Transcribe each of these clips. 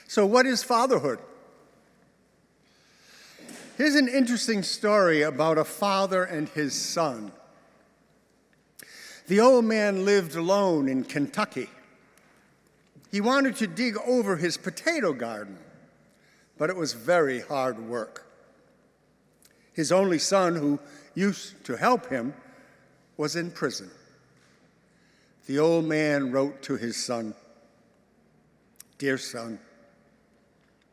So what is fatherhood? Here's an interesting story about a father and his son. The old man lived alone in Kentucky. He wanted to dig over his potato garden, but it was very hard work. His only son, who used to help him, was in prison. The old man wrote to his son, "Dear son,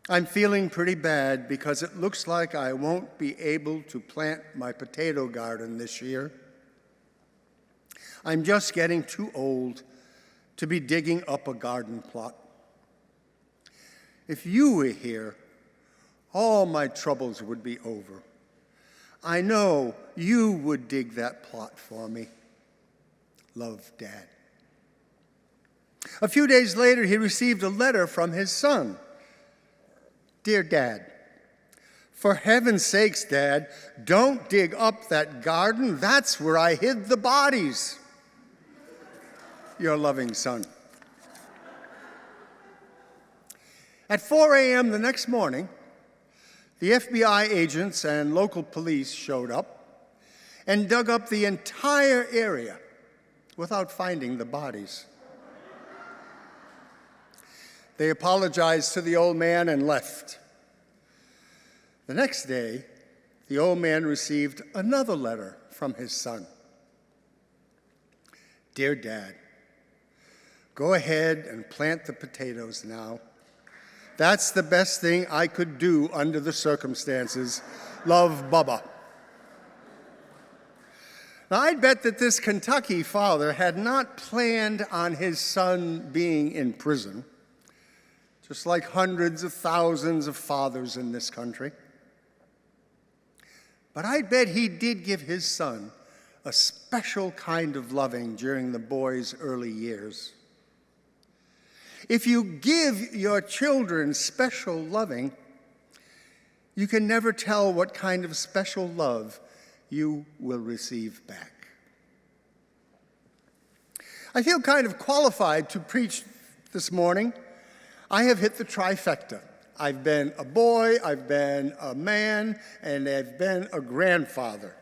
I'm feeling pretty bad because it looks like I won't be able to plant my potato garden this year. I'm just getting too old to be digging up a garden plot. If you were here, all my troubles would be over. I know you would dig that plot for me. Love, Dad." A few days later, he received a letter from his son. "Dear Dad, for heaven's sakes, Dad, don't dig up that garden. That's where I hid the bodies. Your loving son." At 4 a.m. the next morning, the FBI agents and local police showed up and dug up the entire area without finding the bodies. They apologized to the old man and left. The next day, the old man received another letter from his son. "Dear Dad, go ahead and plant the potatoes now. That's the best thing I could do under the circumstances. Love, Bubba." Now, I'd bet that this Kentucky father had not planned on his son being in prison, just like hundreds of thousands of fathers in this country. But I bet he did give his son a special kind of loving during the boy's early years. If you give your children special loving, you can never tell what kind of special love you will receive back. I feel kind of qualified to preach this morning. I have hit the trifecta. I've been a boy, I've been a man, and I've been a grandfather.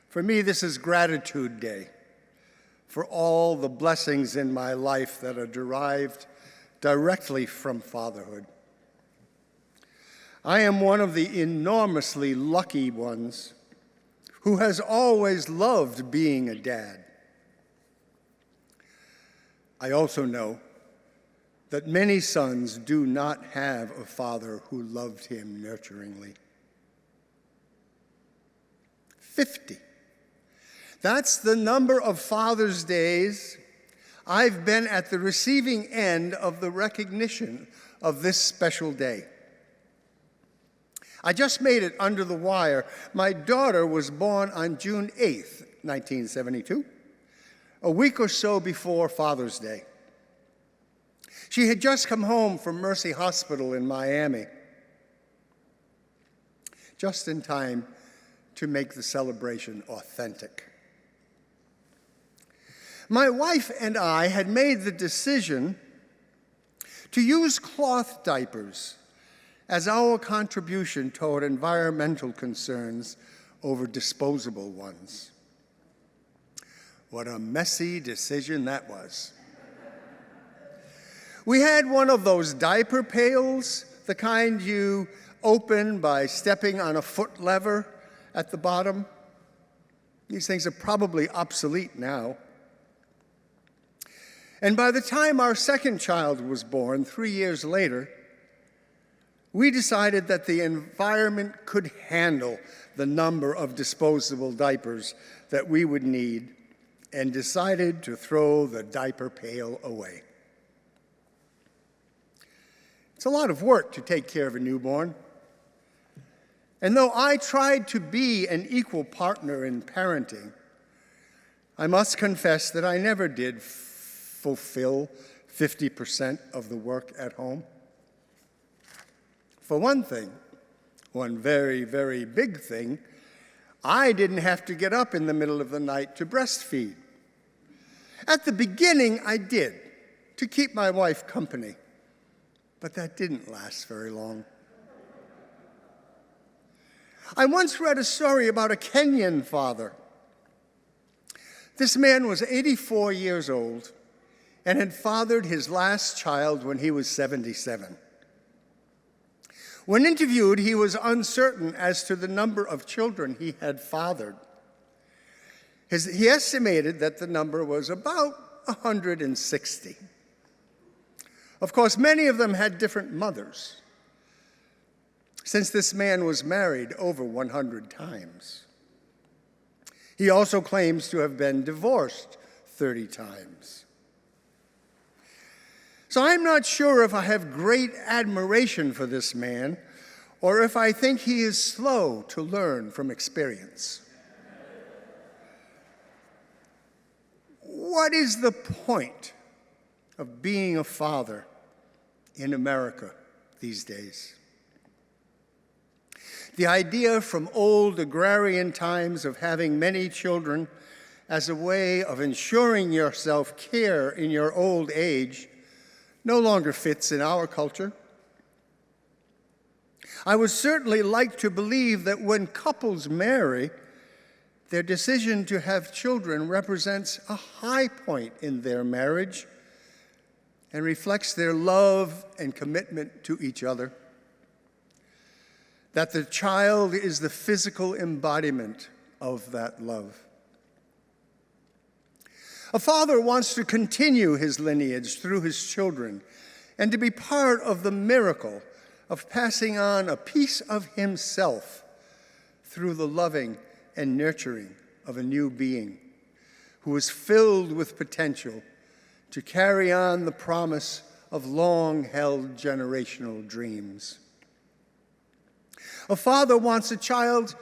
For me, this is Gratitude Day for all the blessings in my life that are derived directly from fatherhood. I am one of the enormously lucky ones who has always loved being a dad. I also know that many sons do not have a father who loved him nurturingly. 50. That's the number of Father's Days I've been at the receiving end of the recognition of this special day. I just made it under the wire. My daughter was born on June 8th, 1972, a week or so before Father's Day. She had just come home from Mercy Hospital in Miami, just in time to make the celebration authentic. My wife and I had made the decision to use cloth diapers as our contribution toward environmental concerns over disposable ones. What a messy decision that was. We had one of those diaper pails, the kind you open by stepping on a foot lever at the bottom. These things are probably obsolete now. And by the time our second child was born, 3 years later, we decided that the environment could handle the number of disposable diapers that we would need and decided to throw the diaper pail away. It's a lot of work to take care of a newborn. And though I tried to be an equal partner in parenting, I must confess that I never did fulfill 50% of the work at home. For one thing, one very, very big thing, I didn't have to get up in the middle of the night to breastfeed. At the beginning, I did, to keep my wife company. But that didn't last very long. I once read a story about a Kenyan father. This man was 84 years old and had fathered his last child when he was 77. When interviewed, he was uncertain as to the number of children he had fathered. He estimated that the number was about 160. Of course, many of them had different mothers, since this man was married over 100 times. He also claims to have been divorced 30 times. So I'm not sure if I have great admiration for this man or if I think he is slow to learn from experience. What is the point of being a father in America these days? The idea from old agrarian times of having many children as a way of ensuring yourself care in your old age no longer fits in our culture. I would certainly like to believe that when couples marry, their decision to have children represents a high point in their marriage and reflects their love and commitment to each other. That the child is the physical embodiment of that love. A father wants to continue his lineage through his children and to be part of the miracle of passing on a piece of himself through the loving and nurturing of a new being who is filled with potential to carry on the promise of long-held generational dreams. A father wants a child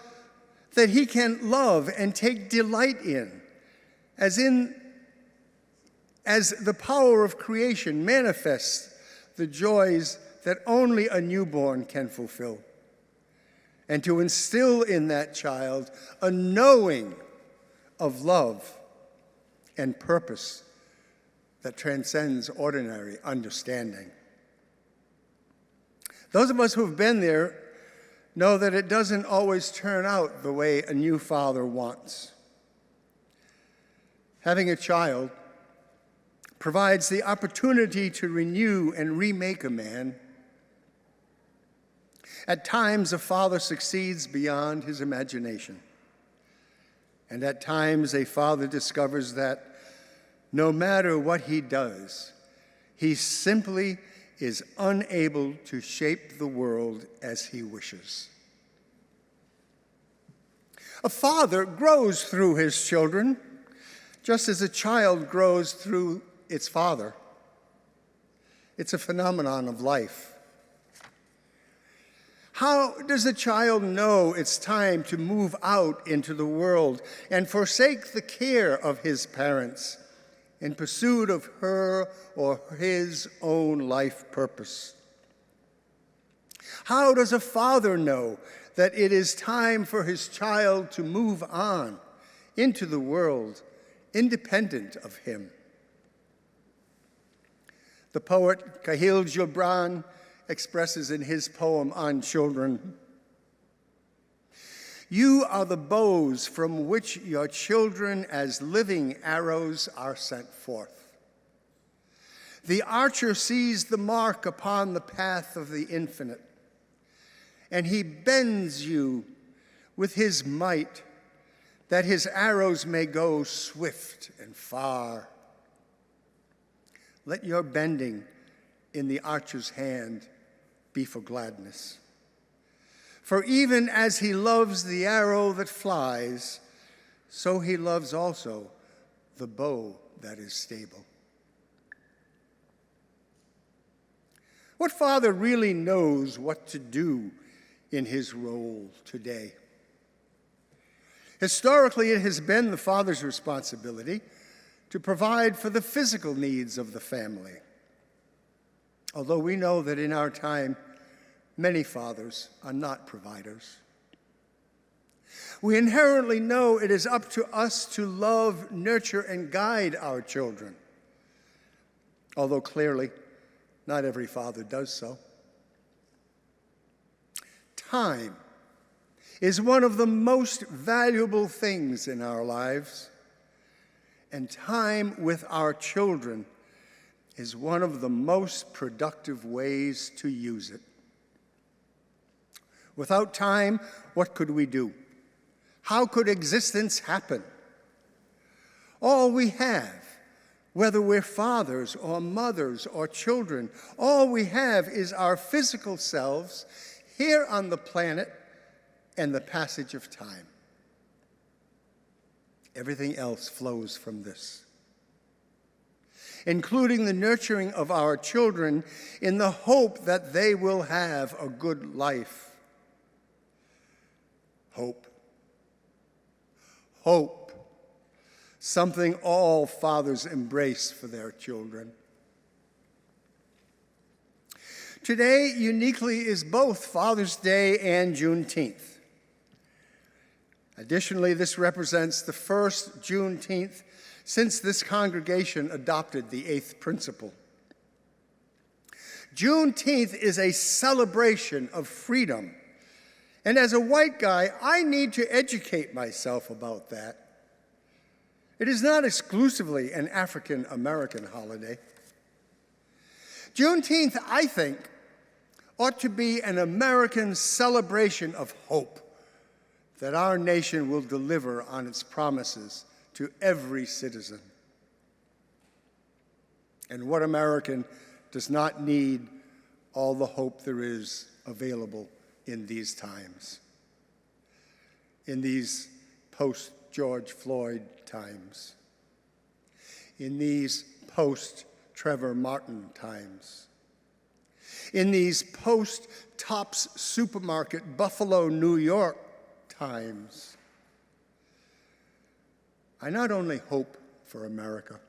that he can love and take delight in, as the power of creation manifests the joys that only a newborn can fulfill, and to instill in that child a knowing of love and purpose that transcends ordinary understanding. Those of us who have been there know that it doesn't always turn out the way a new father wants. Having a child provides the opportunity to renew and remake a man. At times, a father succeeds beyond his imagination. And at times, a father discovers that no matter what he does, he simply is unable to shape the world as he wishes. A father grows through his children, just as a child grows through its father. It's a phenomenon of life. How does a child know it's time to move out into the world and forsake the care of his parents in pursuit of her or his own life purpose? How does a father know that it is time for his child to move on into the world independent of him? The poet Khalil Gibran expresses in his poem on children, "You are the bows from which your children as living arrows are sent forth. The archer sees the mark upon the path of the infinite, and he bends you with his might that his arrows may go swift and far. Let your bending in the archer's hand be for gladness. For even as he loves the arrow that flies, so he loves also the bow that is stable." What father really knows what to do in his role today? Historically, it has been the father's responsibility to provide for the physical needs of the family. Although we know that in our time, many fathers are not providers. We inherently know it is up to us to love, nurture, and guide our children. Although clearly, not every father does so. Time is one of the most valuable things in our lives, and time with our children is one of the most productive ways to use it. Without time, what could we do? How could existence happen? All we have, whether we're fathers or mothers or children, all we have is our physical selves here on the planet and the passage of time. Everything else flows from this, including the nurturing of our children in the hope that they will have a good life. Hope. Hope. Something all fathers embrace for their children. Today, uniquely, is both Father's Day and Juneteenth. Additionally, this represents the first Juneteenth since this congregation adopted the 8th principle. Juneteenth is a celebration of freedom. And as a white guy, I need to educate myself about that. It is not exclusively an African American holiday. Juneteenth, I think, ought to be an American celebration of hope that our nation will deliver on its promises to every citizen. And what American does not need all the hope there is available in these times, in these post-George Floyd times, in these post-Trevor Martin times, in these post-Tops Supermarket, Buffalo, New York times. I not only hope for America,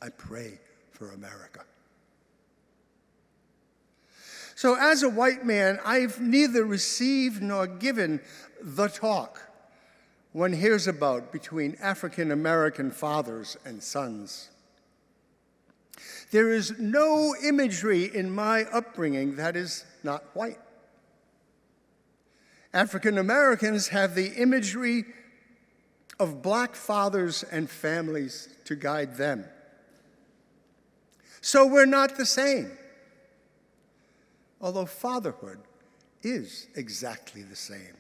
I pray for America. So as a white man, I've neither received nor given the talk one hears about between African American fathers and sons. There is no imagery in my upbringing that is not white. African Americans have the imagery of black fathers and families to guide them. So we're not the same, although fatherhood is exactly the same.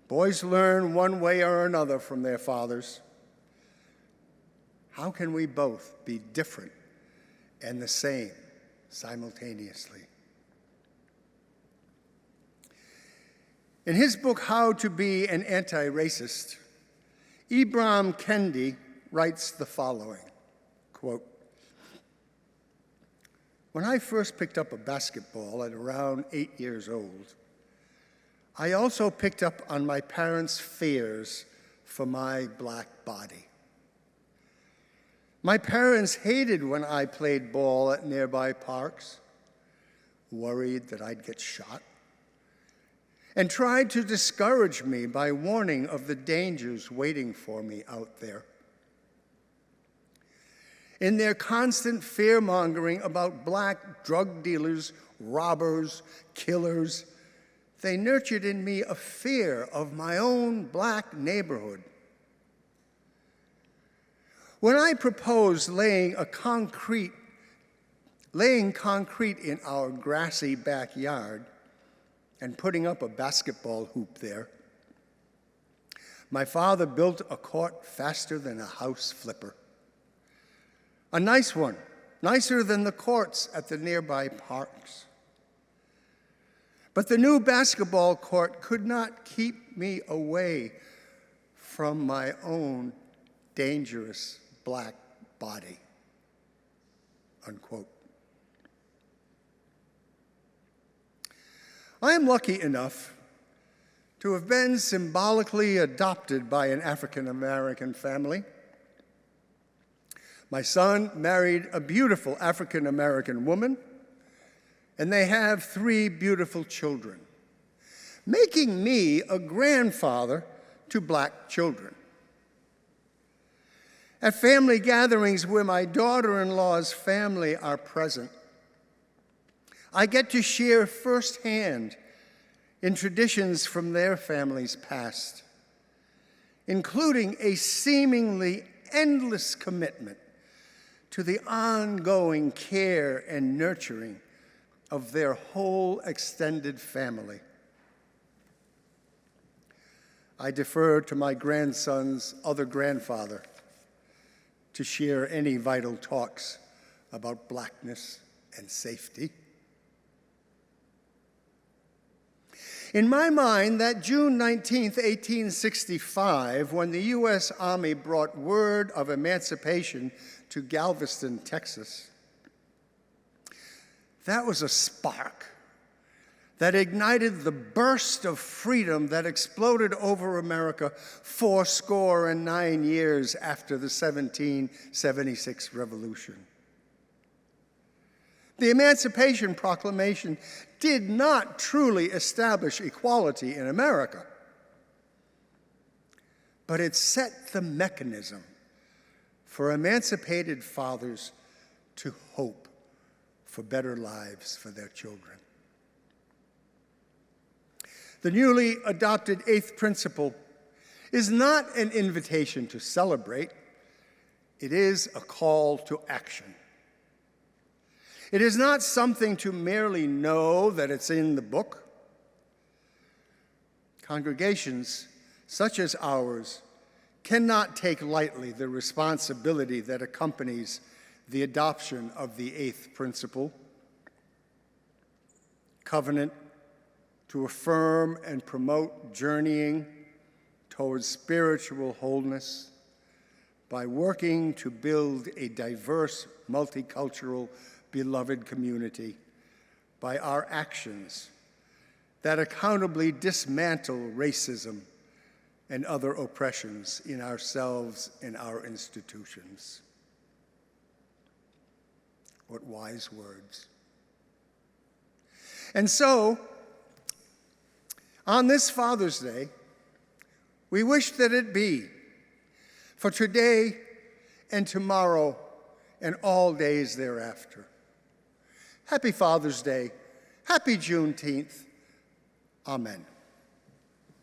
Boys learn one way or another from their fathers. How can we both be different and the same simultaneously? In his book, How to Be an Anti-Racist, Ibram Kendi writes the following, quote, "When I first picked up a basketball at around 8 years old, I also picked up on my parents' fears for my black body. My parents hated when I played ball at nearby parks, worried that I'd get shot, and tried to discourage me by warning of the dangers waiting for me out there. In their constant fear-mongering about black drug dealers, robbers, killers, they nurtured in me a fear of my own black neighborhood. When I proposed laying concrete in our grassy backyard and putting up a basketball hoop there, my father built a court faster than a house flipper. A nice one, nicer than the courts at the nearby parks. But the new basketball court could not keep me away from my own dangerous black body," unquote. I am lucky enough to have been symbolically adopted by an African American family. My son married a beautiful African American woman, and they have 3 beautiful children, making me a grandfather to black children. At family gatherings where my daughter-in-law's family are present, I get to share firsthand in traditions from their family's past, including a seemingly endless commitment to the ongoing care and nurturing of their whole extended family. I defer to my grandson's other grandfather to share any vital talks about blackness and safety. In my mind, that June 19th, 1865, when the U.S. Army brought word of emancipation to Galveston, Texas, that was a spark that ignited the burst of freedom that exploded over America 89 years after the 1776 Revolution. The Emancipation Proclamation did not truly establish equality in America, but it set the mechanism for emancipated fathers to hope for better lives for their children. The newly adopted eighth principle is not an invitation to celebrate. It is a call to action. It is not something to merely know that it's in the book. Congregations such as ours cannot take lightly the responsibility that accompanies the adoption of the eighth principle, covenant to affirm and promote journeying towards spiritual wholeness by working to build a diverse, multicultural, beloved community by our actions that accountably dismantle racism and other oppressions in ourselves and our institutions. What wise words. And so, on this Father's Day, we wish that it be for today and tomorrow and all days thereafter. Happy Father's Day. Happy Juneteenth. Amen.